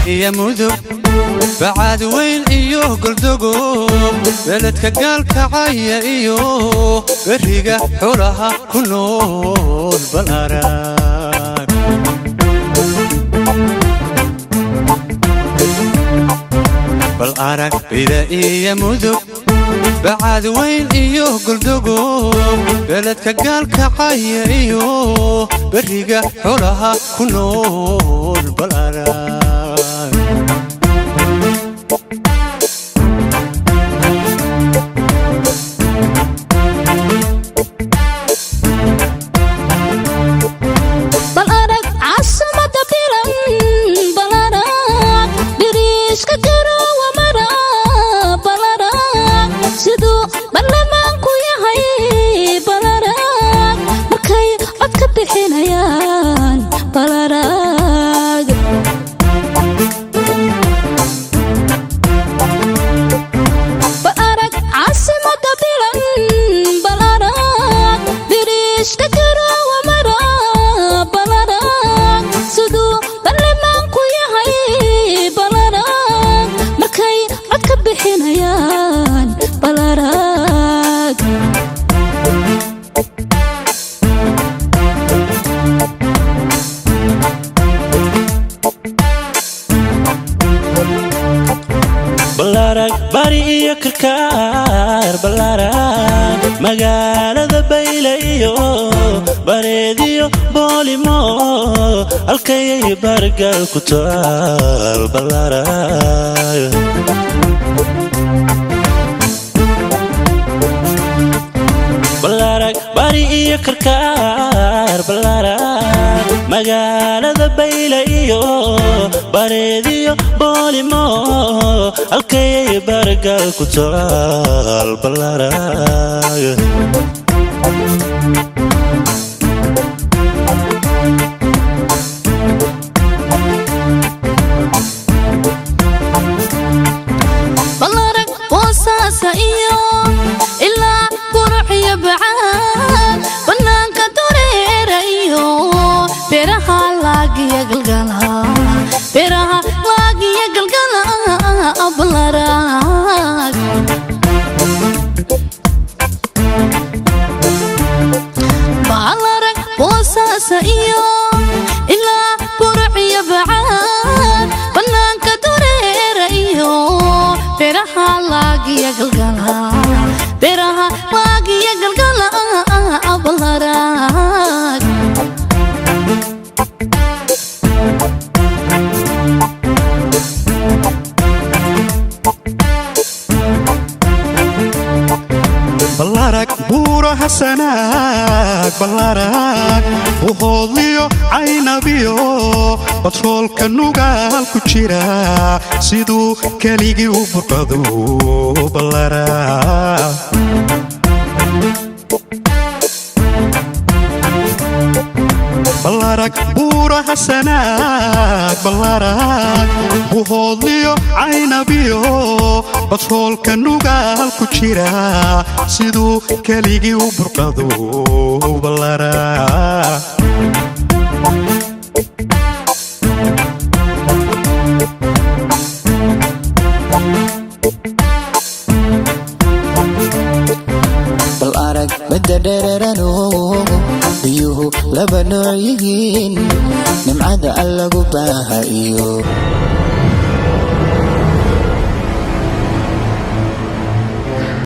يا مذوب بعد وين إيوه قلدقو بلدك قالك عايا إيوه بريقة حولها كنول بالأراك بالأراك بذا يا مذوب بعد وين إيوه قلدقو بلدك قالك عايا إيوه بريقة حولها كنول بالأراك bari iyo karkaar ballaaran magaalada baylayo bareediyo boolimo halkay bargal ku taal ballaaran ballaaran bari iyo karkaar ballaaran magaalada baylayo bareediyo boolimo halkay bargal ku taal ballaaran ballaaran boosaasa iyo ilaa qurxiyo bacaan bannaanka dureera iyo beeraha laagiya galgala beeraha laagiya galgala ballaaran ballaaran boosaasa iyo ilaa qurxiyo bacaan bannaanka dureera iyo beeraha laagiya galgala beeraha laagiya galgala ballaaran بلارك بورا حسناك بلارك وهوليو عينبيو بطفول كنوغال كجيرا سيدو كاليجي وبرقدو بلارك بلارك بورا حسناك بلارك وهوليو عينبيو بطفول كنوغال كجيرا سيدو كاليجي وبرقدو بلارك بالأرق بددررنو بيوه لبنوعيين نمعد ألقو باها إيو